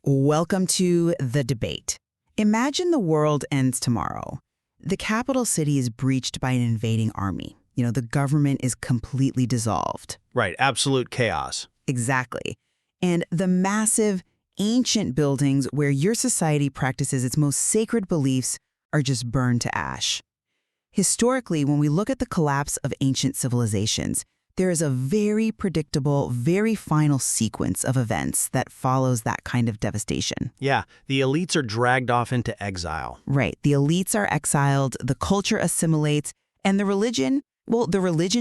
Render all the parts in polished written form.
Welcome to The Debate. Imagine the world ends tomorrow. The capital city is breached by an invading army. The government is completely dissolved. Right, absolute chaos. Exactly. And the massive, ancient buildings where your society practices its most sacred beliefs are just burned to ash. Historically, when we look at the collapse of ancient civilizations, there is a very predictable, very final sequence of events that follows that kind of devastation. Yeah, the elites are dragged off into exile. Right. The elites are exiled, the culture assimilates, and the religion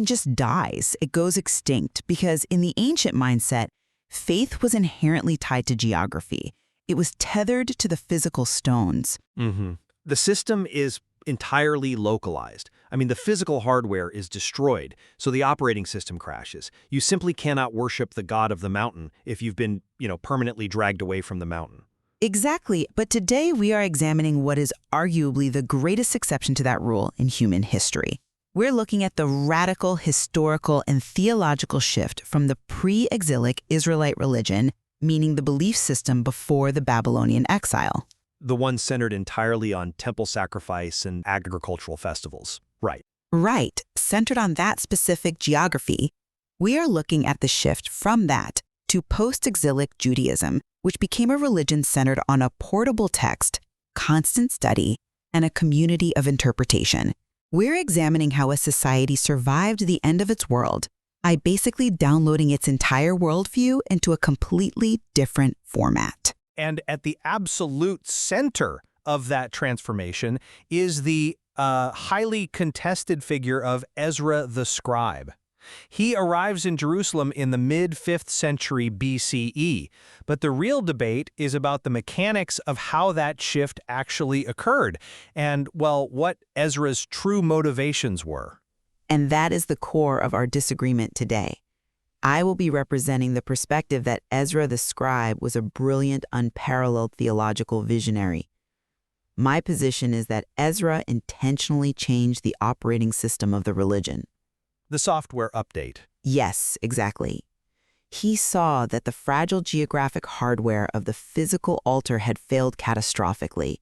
just dies. It goes extinct because in the ancient mindset, faith was inherently tied to geography. It was tethered to the physical stones. The system is entirely localized. The physical hardware is destroyed, so the operating system crashes. You simply cannot worship the god of the mountain if you've been, permanently dragged away from the mountain. Exactly, but today we are examining what is arguably the greatest exception to that rule in human history. We're looking at the radical historical and theological shift from the pre-exilic Israelite religion, meaning the belief system before the Babylonian exile. The one centered entirely on temple sacrifice and agricultural festivals. Right, centered on that specific geography. We are looking at the shift from that to post-exilic Judaism, which became a religion centered on a portable text, constant study, and a community of interpretation. We're examining how a society survived the end of its world by basically downloading its entire worldview into a completely different format. And at the absolute center of that transformation is the highly contested figure of Ezra the Scribe. He arrives in Jerusalem in the mid-5th century BCE, but the real debate is about the mechanics of how that shift actually occurred and, what Ezra's true motivations were. And that is the core of our disagreement today. I will be representing the perspective that Ezra the Scribe was a brilliant, unparalleled theological visionary. My position is that Ezra intentionally changed the operating system of the religion. The software update. Yes, exactly. He saw that the fragile geographic hardware of the physical altar had failed catastrophically,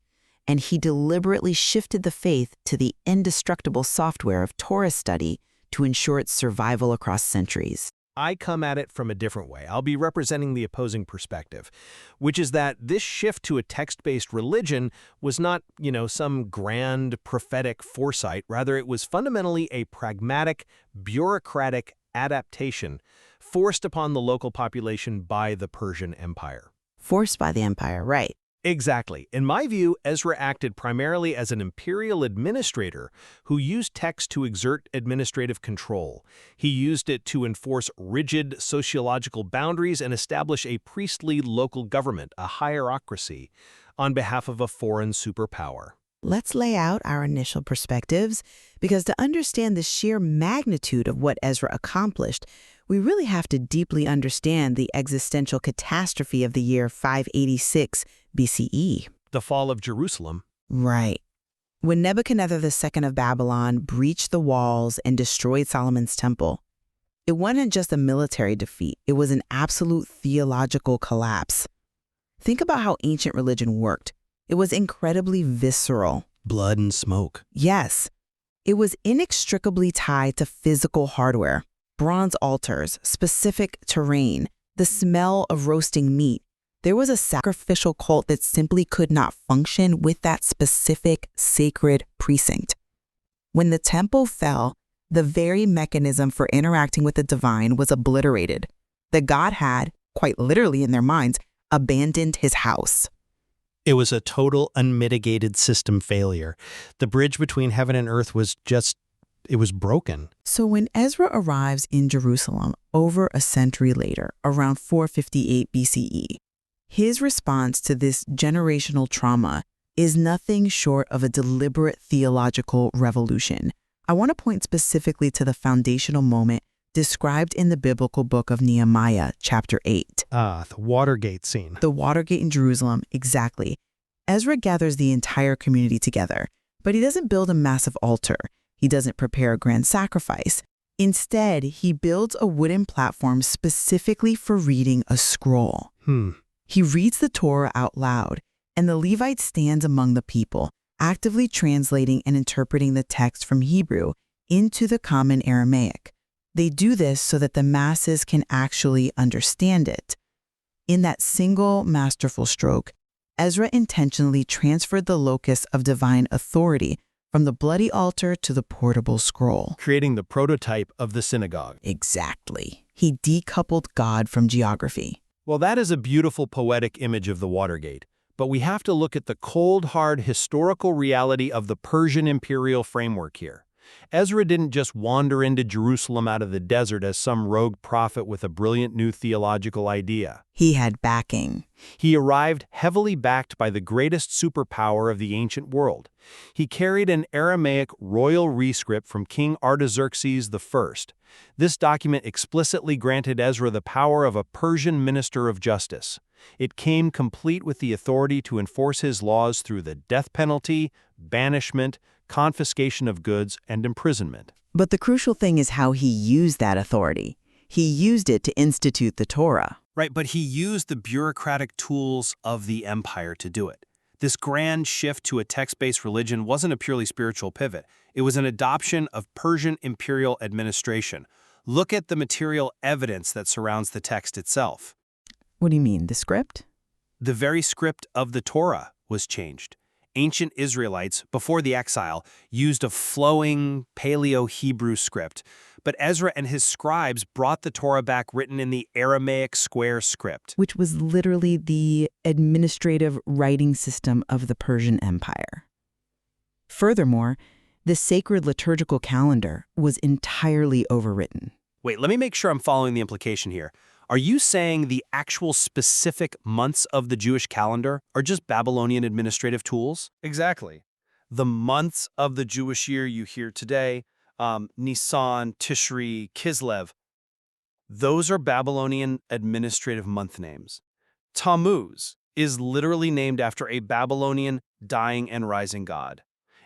and he deliberately shifted the faith to the indestructible software of Torah study to ensure its survival across centuries. I come at it from a different way. I'll be representing the opposing perspective, which is that this shift to a text-based religion was not, some grand prophetic foresight. Rather, it was fundamentally a pragmatic, bureaucratic adaptation forced upon the local population by the Persian Empire. Forced by the empire, right. Exactly. In my view, Ezra acted primarily as an imperial administrator who used text to exert administrative control. He used it to enforce rigid sociological boundaries and establish a priestly local government, a hierarchy, on behalf of a foreign superpower. Let's lay out our initial perspectives, because to understand the sheer magnitude of what Ezra accomplished, we really have to deeply understand the existential catastrophe of the year 586 BCE. The fall of Jerusalem. Right. When Nebuchadnezzar II of Babylon breached the walls and destroyed Solomon's temple, it wasn't just a military defeat, it was an absolute theological collapse. Think about how ancient religion worked. It was incredibly visceral. Blood and smoke. Yes. It was inextricably tied to physical hardware, bronze altars, specific terrain, the smell of roasting meat. There was a sacrificial cult that simply could not function with that specific sacred precinct. When the temple fell, the very mechanism for interacting with the divine was obliterated. The god had, quite literally in their minds, abandoned his house. It was a total, unmitigated system failure. The bridge between heaven and earth was broken. So when Ezra arrives in Jerusalem over a century later, around 458 BCE, his response to this generational trauma is nothing short of a deliberate theological revolution. I want to point specifically to the foundational moment described in the biblical book of Nehemiah, chapter 8. The Watergate scene. The Watergate in Jerusalem, exactly. Ezra gathers the entire community together, but he doesn't build a massive altar. He doesn't prepare a grand sacrifice. Instead, he builds a wooden platform specifically for reading a scroll. He reads the Torah out loud, and the Levite stands among the people, actively translating and interpreting the text from Hebrew into the common Aramaic. They do this so that the masses can actually understand it. In that single masterful stroke, Ezra intentionally transferred the locus of divine authority from the bloody altar to the portable scroll. Creating the prototype of the synagogue. Exactly. He decoupled God from geography. Well, that is a beautiful poetic image of the Watergate, but we have to look at the cold, hard historical reality of the Persian imperial framework here. Ezra didn't just wander into Jerusalem out of the desert as some rogue prophet with a brilliant new theological idea. He had backing. He arrived heavily backed by the greatest superpower of the ancient world. He carried an Aramaic royal rescript from King Artaxerxes I. This document explicitly granted Ezra the power of a Persian minister of justice. It came complete with the authority to enforce his laws through the death penalty, banishment, confiscation of goods, and imprisonment. But the crucial thing is how he used that authority. He used it to institute the Torah. Right, but he used the bureaucratic tools of the empire to do it. This grand shift to a text-based religion wasn't a purely spiritual pivot. It was an adoption of Persian imperial administration. Look at the material evidence that surrounds the text itself. What do you mean, the script? The very script of the Torah was changed. Ancient Israelites, before the exile, used a flowing Paleo-Hebrew script, but Ezra and his scribes brought the Torah back written in the Aramaic square script. Which was literally the administrative writing system of the Persian Empire. Furthermore, the sacred liturgical calendar was entirely overwritten. Wait, let me make sure I'm following the implication here. Are you saying the actual specific months of the Jewish calendar are just Babylonian administrative tools? Exactly. The months of the Jewish year you hear today, Nisan, Tishri, Kislev, those are Babylonian administrative month names. Tammuz is literally named after a Babylonian dying and rising god.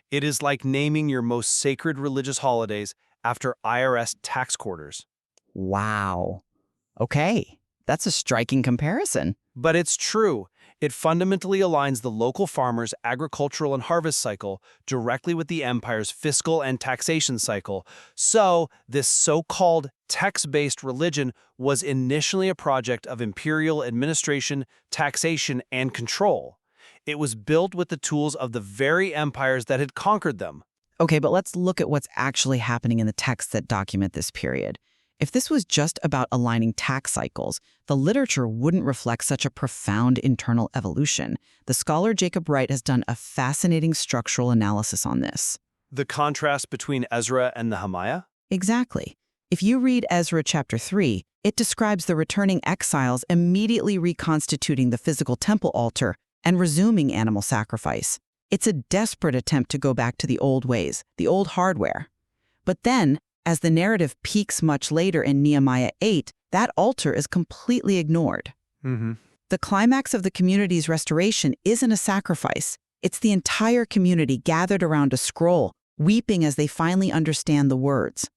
It is like naming your most sacred religious holidays after IRS tax quarters. Wow. Okay, that's a striking comparison. But it's true. It fundamentally aligns the local farmer's agricultural and harvest cycle directly with the empire's fiscal and taxation cycle. So, this so-called text-based religion was initially a project of imperial administration, taxation, and control. It was built with the tools of the very empires that had conquered them. Okay, but let's look at what's actually happening in the texts that document this period. If this was just about aligning tax cycles, the literature wouldn't reflect such a profound internal evolution. The scholar Jacob Wright has done a fascinating structural analysis on this. The contrast between Ezra and Nehemiah? Exactly. If you read Ezra chapter 3, it describes the returning exiles immediately reconstituting the physical temple altar and resuming animal sacrifice. It's a desperate attempt to go back to the old ways, the old hardware. But then, as the narrative peaks much later in Nehemiah 8, that altar is completely ignored. The climax of the community's restoration isn't a sacrifice. It's the entire community gathered around a scroll, weeping as they finally understand the words.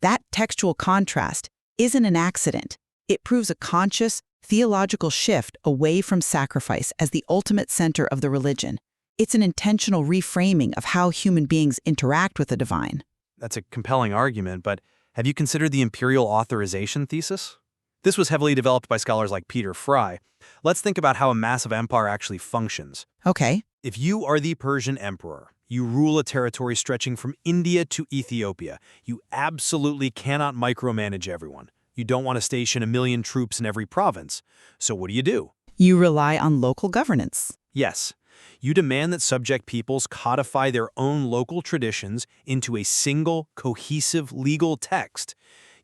That textual contrast isn't an accident. It proves a conscious, theological shift away from sacrifice as the ultimate center of the religion. It's an intentional reframing of how human beings interact with the divine. That's a compelling argument, but have you considered the imperial authorization thesis? This was heavily developed by scholars like Peter Fry. Let's think about how a massive empire actually functions. Okay. If you are the Persian emperor, you rule a territory stretching from India to Ethiopia. You absolutely cannot micromanage everyone. You don't want to station 1 million troops in every province. So what do? You rely on local governance. Yes. You demand that subject peoples codify their own local traditions into a single, cohesive legal text.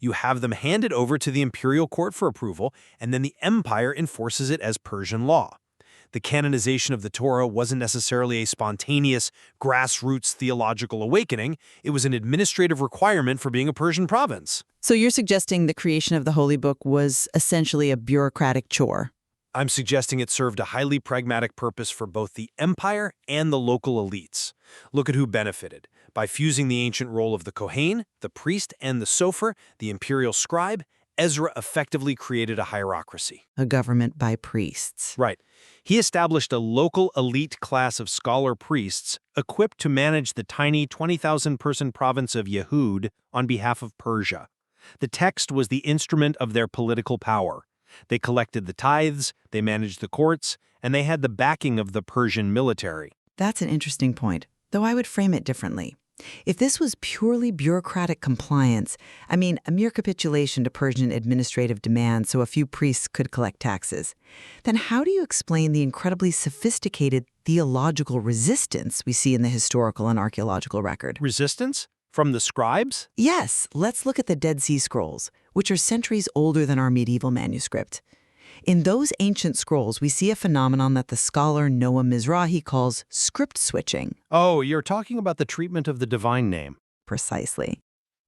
You have them handed over to the imperial court for approval, and then the empire enforces it as Persian law. The canonization of the Torah wasn't necessarily a spontaneous, grassroots theological awakening. It was an administrative requirement for being a Persian province. So you're suggesting the creation of the Holy Book was essentially a bureaucratic chore? I'm suggesting it served a highly pragmatic purpose for both the empire and the local elites. Look at who benefited. By fusing the ancient role of the Kohen, the priest, and the Sofer, the imperial scribe, Ezra effectively created a hierarchy. A government by priests. Right. He established a local elite class of scholar priests equipped to manage the tiny 20,000-person province of Yehud on behalf of Persia. The text was the instrument of their political power. They collected the tithes, they managed the courts, and they had the backing of the Persian military. That's an interesting point, though I would frame it differently. If this was purely bureaucratic compliance, a mere capitulation to Persian administrative demands so a few priests could collect taxes, then how do you explain the incredibly sophisticated theological resistance we see in the historical and archaeological record? Resistance? From the scribes? Yes, let's look at the Dead Sea Scrolls, which are centuries older than our medieval manuscript. In those ancient scrolls, we see a phenomenon that the scholar Noah Mizrahi calls script switching. Oh, you're talking about the treatment of the divine name. Precisely.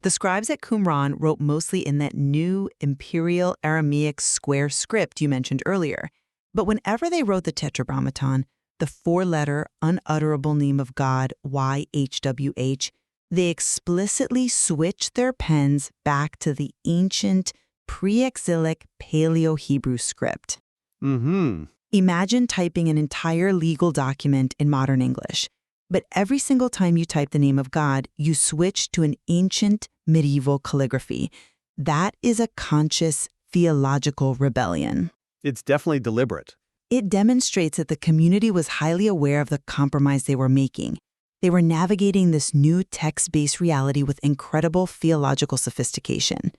The scribes at Qumran wrote mostly in that new imperial Aramaic square script you mentioned earlier. But whenever they wrote the Tetragrammaton, the four-letter unutterable name of God, YHWH, they explicitly switched their pens back to the ancient pre-exilic Paleo-Hebrew script. Imagine typing an entire legal document in modern English, but every single time you type the name of God, you switch to an ancient medieval calligraphy. That is a conscious theological rebellion. It's definitely deliberate. It demonstrates that the community was highly aware of the compromise they were making. They were navigating this new text-based reality with incredible theological sophistication.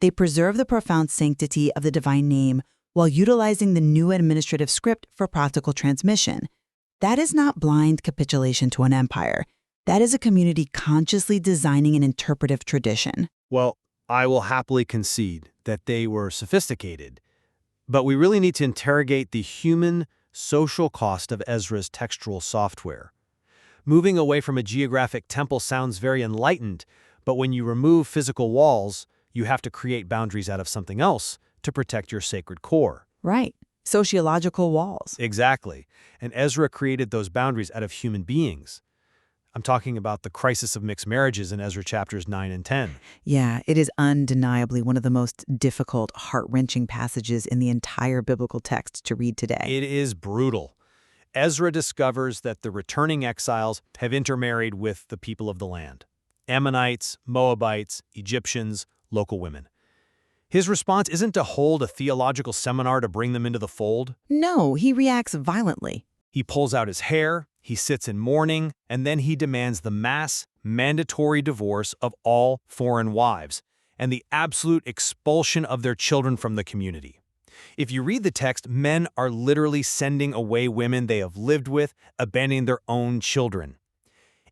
They preserve the profound sanctity of the divine name while utilizing the new administrative script for practical transmission. That is not blind capitulation to an empire. That is a community consciously designing an interpretive tradition. Well, I will happily concede that they were sophisticated, but we really need to interrogate the human, social cost of Ezra's textual software. Moving away from a geographic temple sounds very enlightened, but when you remove physical walls, you have to create boundaries out of something else to protect your sacred core. Right. Sociological walls. Exactly. And Ezra created those boundaries out of human beings. I'm talking about the crisis of mixed marriages in Ezra chapters 9 and 10. Yeah, it is undeniably one of the most difficult, heart-wrenching passages in the entire biblical text to read today. It is brutal. Ezra discovers that the returning exiles have intermarried with the people of the land. Ammonites, Moabites, Egyptians, local women. His response isn't to hold a theological seminar to bring them into the fold. No, he reacts violently. He pulls out his hair, he sits in mourning, and then he demands the mass, mandatory divorce of all foreign wives and the absolute expulsion of their children from the community. If you read the text, men are literally sending away women they have lived with, abandoning their own children.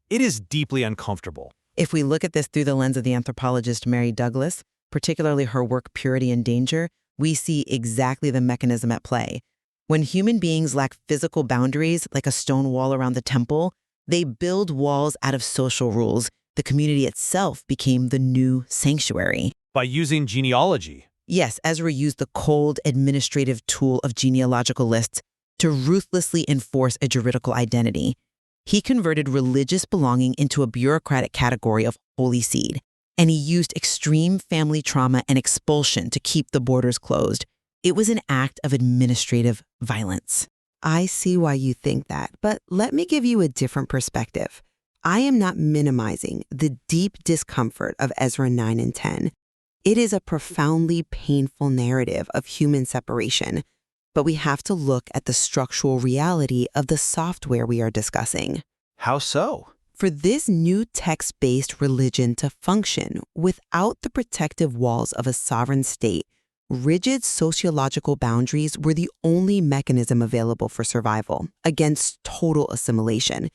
It is deeply uncomfortable. If we look at this through the lens of the anthropologist Mary Douglas, particularly her work Purity and Danger, we see exactly the mechanism at play. When human beings lack physical boundaries, like a stone wall around the temple, they build walls out of social rules. The community itself became the new sanctuary. By using genealogy. Yes, Ezra used the cold administrative tool of genealogical lists to ruthlessly enforce a juridical identity. He converted religious belonging into a bureaucratic category of holy seed, and he used extreme family trauma and expulsion to keep the borders closed. It was an act of administrative violence. I see why you think that, but let me give you a different perspective. I am not minimizing the deep discomfort of Ezra 9 and 10. It is a profoundly painful narrative of human separation, but we have to look at the structural reality of the software we are discussing. How so? For this new text-based religion to function without the protective walls of a sovereign state, rigid sociological boundaries were the only mechanism available for survival against total assimilation.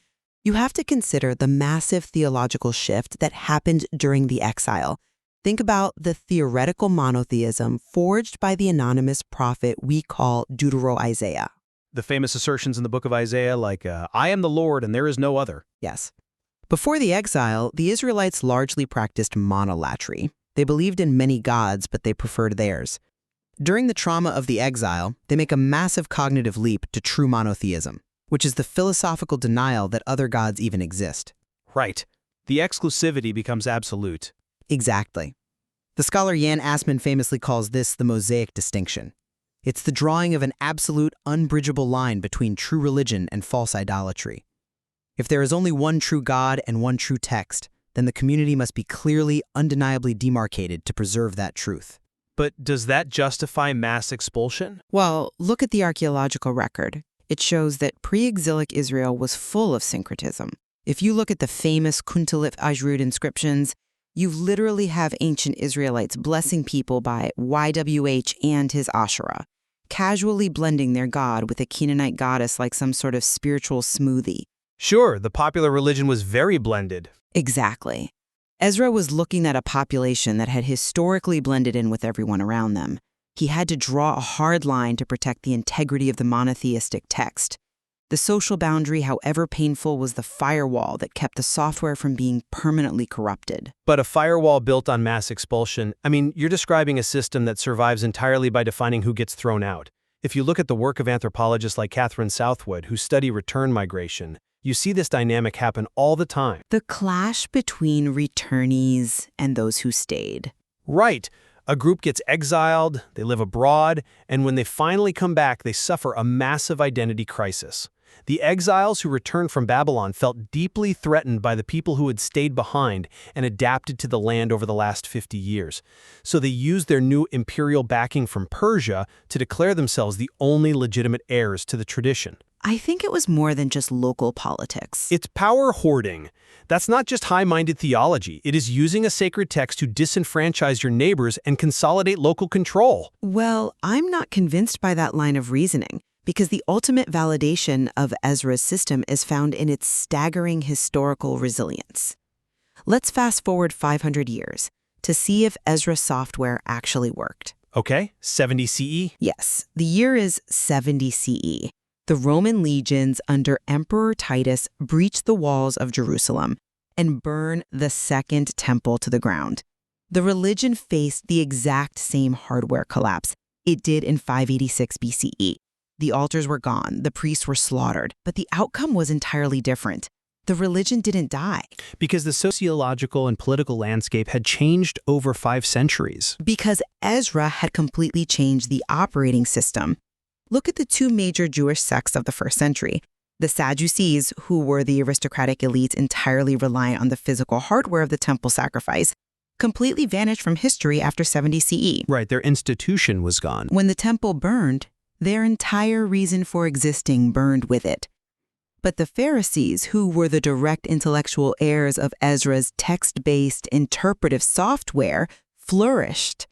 You have to consider the massive theological shift that happened during the exile. Think about the theoretical monotheism forged by the anonymous prophet we call Deutero-Isaiah. The famous assertions in the book of Isaiah like, I am the Lord and there is no other. Yes. Before the exile, the Israelites largely practiced monolatry. They believed in many gods, but they preferred theirs. During the trauma of the exile, they make a massive cognitive leap to true monotheism, which is the philosophical denial that other gods even exist. Right. The exclusivity becomes absolute. Exactly. The scholar Jan Assmann famously calls this the Mosaic distinction. It's the drawing of an absolute, unbridgeable line between true religion and false idolatry. If there is only one true God and one true text, then the community must be clearly, undeniably demarcated to preserve that truth. But does that justify mass expulsion? Well, look at the archaeological record. It shows that pre-exilic Israel was full of syncretism. If you look at the famous Kuntalif Ajrud inscriptions, you literally have ancient Israelites blessing people by YWH and his Asherah, casually blending their god with a Canaanite goddess like some sort of spiritual smoothie. Sure, the popular religion was very blended. Exactly. Ezra was looking at a population that had historically blended in with everyone around them. He had to draw a hard line to protect the integrity of the monotheistic text. The social boundary, however painful, was the firewall that kept the software from being permanently corrupted. But a firewall built on mass expulsion, you're describing a system that survives entirely by defining who gets thrown out. If you look at the work of anthropologists like Catherine Southwood, who study return migration, you see this dynamic happen all the time. The clash between returnees and those who stayed. Right. A group gets exiled, they live abroad, and when they finally come back, they suffer a massive identity crisis. The exiles who returned from Babylon felt deeply threatened by the people who had stayed behind and adapted to the land over the last 50 years. So they used their new imperial backing from Persia to declare themselves the only legitimate heirs to the tradition. I think it was more than just local politics. It's power hoarding. That's not just high-minded theology. It is using a sacred text to disenfranchise your neighbors and consolidate local control. Well, I'm not convinced by that line of reasoning, because the ultimate validation of Ezra's system is found in its staggering historical resilience. Let's fast forward 500 years to see if Ezra's software actually worked. Okay, 70 CE? Yes, the year is 70 CE. The Roman legions under Emperor Titus breach the walls of Jerusalem and burn the second temple to the ground. The religion faced the exact same hardware collapse it did in 586 BCE. The altars were gone, the priests were slaughtered, but the outcome was entirely different. The religion didn't die. Because the sociological and political landscape had changed over 5 centuries. Because Ezra had completely changed the operating system. Look at the two major Jewish sects of the first century. The Sadducees, who were the aristocratic elites entirely reliant on the physical hardware of the temple sacrifice, completely vanished from history after 70 CE. Right, their institution was gone. When the temple burned, their entire reason for existing burned with it. But the Pharisees, who were the direct intellectual heirs of Ezra's text-based interpretive software, flourished.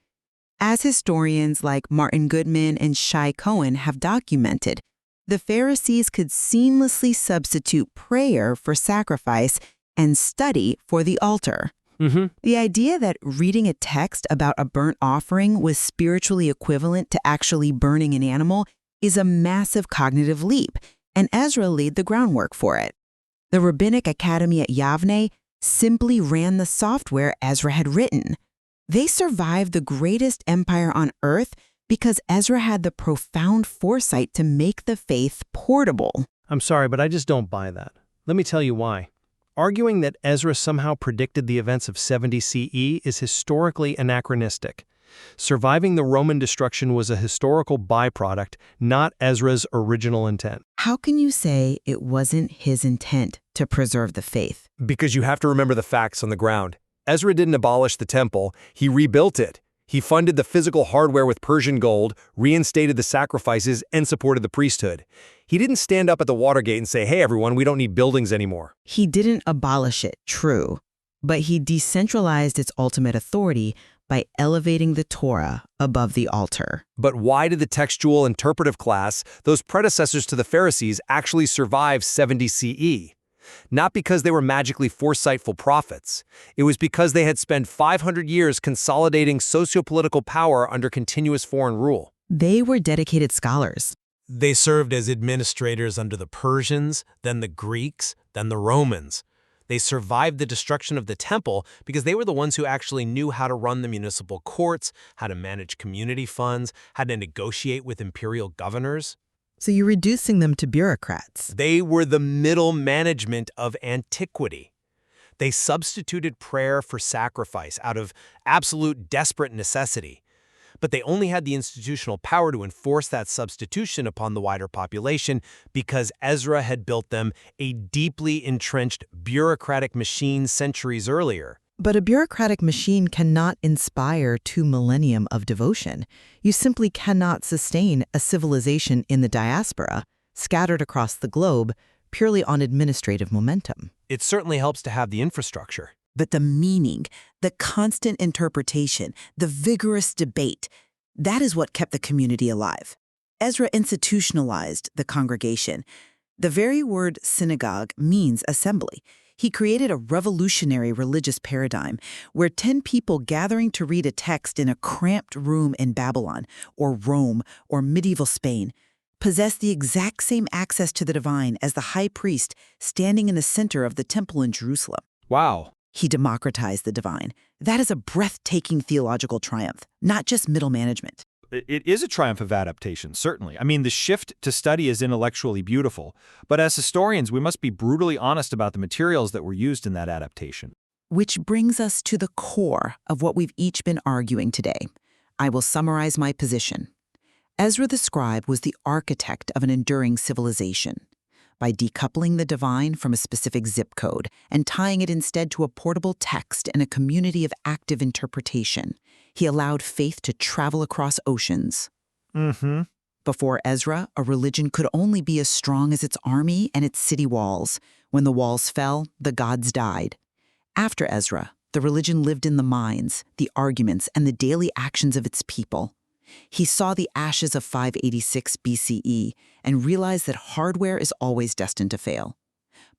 As historians like Martin Goodman and Shai Cohen have documented, the Pharisees could seamlessly substitute prayer for sacrifice and study for the altar. The idea that reading a text about a burnt offering was spiritually equivalent to actually burning an animal is a massive cognitive leap, and Ezra laid the groundwork for it. The Rabbinic Academy at Yavne simply ran the software Ezra had written. They survived the greatest empire on earth because Ezra had the profound foresight to make the faith portable. I'm sorry, but I just don't buy that. Let me tell you why. Arguing that Ezra somehow predicted the events of 70 CE is historically anachronistic. Surviving the Roman destruction was a historical byproduct, not Ezra's original intent. How can you say it wasn't his intent to preserve the faith? Because you have to remember the facts on the ground. Ezra didn't abolish the temple, he rebuilt it. He funded the physical hardware with Persian gold, reinstated the sacrifices, and supported the priesthood. He didn't stand up at the Watergate and say, hey everyone, we don't need buildings anymore. He didn't abolish it, true, but he decentralized its ultimate authority by elevating the Torah above the altar. But why did the textual interpretive class, those predecessors to the Pharisees, actually survive 70 CE? Not because they were magically foresightful prophets. It was because they had spent 500 years consolidating socio-political power under continuous foreign rule. They were dedicated scholars. They served as administrators under the Persians, then the Greeks, then the Romans. They survived the destruction of the temple because they were the ones who actually knew how to run the municipal courts, how to manage community funds, how to negotiate with imperial governors. So you're reducing them to bureaucrats. They were the middle management of antiquity. They substituted prayer for sacrifice out of absolute desperate necessity. But they only had the institutional power to enforce that substitution upon the wider population because Ezra had built them a deeply entrenched bureaucratic machine centuries earlier. But a bureaucratic machine cannot inspire 2 millennia of devotion. You simply cannot sustain a civilization in the diaspora, scattered across the globe, purely on administrative momentum. It certainly helps to have the infrastructure. But the meaning, the constant interpretation, the vigorous debate, that is what kept the community alive. Ezra institutionalized the congregation. The very word synagogue means assembly. He created a revolutionary religious paradigm where 10 people gathering to read a text in a cramped room in Babylon or Rome or medieval Spain possessed the exact same access to the divine as the high priest standing in the center of the temple in Jerusalem. Wow. He democratized the divine. That is a breathtaking theological triumph, not just middle management. It is a triumph of adaptation, certainly. I mean, the shift to study is intellectually beautiful, but as historians, we must be brutally honest about the materials that were used in that adaptation. Which brings us to the core of what we've each been arguing today. I will summarize my position. Ezra the Scribe was the architect of an enduring civilization. By decoupling the divine from a specific zip code and tying it instead to a portable text and a community of active interpretation, he allowed faith to travel across oceans. Before Ezra, a religion could only be as strong as its army and its city walls. When the walls fell, the gods died. After Ezra, the religion lived in the minds, the arguments, and the daily actions of its people. He saw the ashes of 586 BCE and realized that hardware is always destined to fail.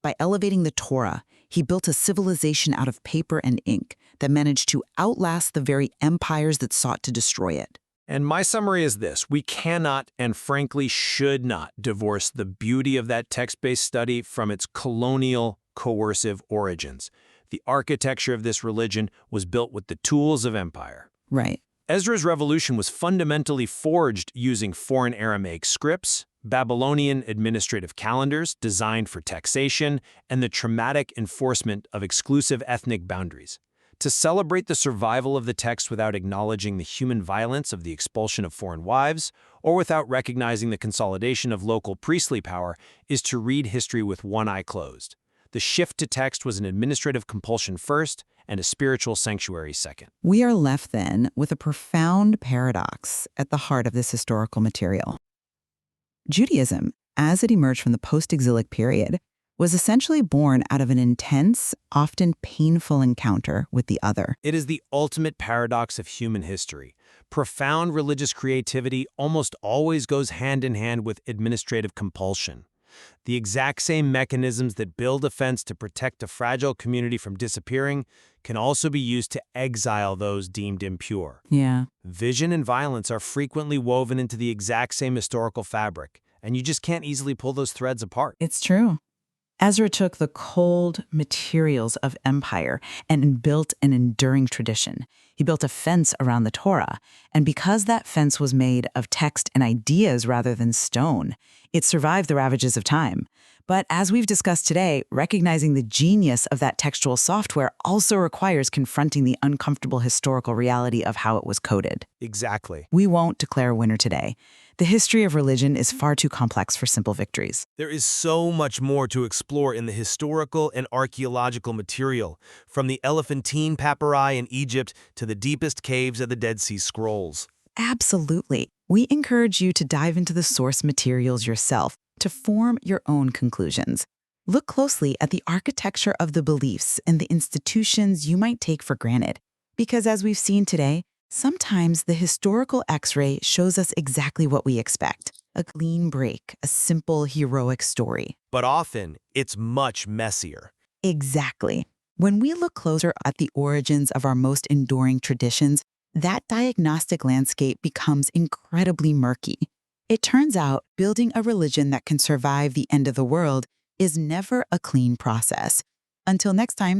By elevating the Torah, he built a civilization out of paper and ink that managed to outlast the very empires that sought to destroy it. And my summary is this: we cannot and frankly should not divorce the beauty of that text-based study from its colonial, coercive origins. The architecture of this religion was built with the tools of empire. Right. Ezra's revolution was fundamentally forged using foreign Aramaic scripts, Babylonian administrative calendars designed for taxation, and the traumatic enforcement of exclusive ethnic boundaries. To celebrate the survival of the text without acknowledging the human violence of the expulsion of foreign wives, or without recognizing the consolidation of local priestly power, is to read history with one eye closed. The shift to text was an administrative compulsion first, and a spiritual sanctuary second. We are left then with a profound paradox at the heart of this historical material. Judaism, as it emerged from the post-exilic period, was essentially born out of an intense, often painful encounter with the other. It is the ultimate paradox of human history. Profound religious creativity almost always goes hand in hand with administrative compulsion. The exact same mechanisms that build a fence to protect a fragile community from disappearing can also be used to exile those deemed impure. Yeah. Vision and violence are frequently woven into the exact same historical fabric, and you just can't easily pull those threads apart. It's true. Ezra took the cold materials of empire and built an enduring tradition. He built a fence around the Torah, and because that fence was made of text and ideas rather than stone, it survived the ravages of time. But as we've discussed today, recognizing the genius of that textual software also requires confronting the uncomfortable historical reality of how it was coded. Exactly. We won't declare a winner today. The history of religion is far too complex for simple victories. There is so much more to explore in the historical and archaeological material, from the Elephantine papyri in Egypt to the deepest caves of the Dead Sea Scrolls. Absolutely. We encourage you to dive into the source materials yourself to form your own conclusions. Look closely at the architecture of the beliefs and the institutions you might take for granted. Because as we've seen today, sometimes the historical X-ray shows us exactly what we expect. A clean break, a simple heroic story. But often, it's much messier. Exactly. When we look closer at the origins of our most enduring traditions, that diagnostic landscape becomes incredibly murky. It turns out building a religion that can survive the end of the world is never a clean process. Until next time,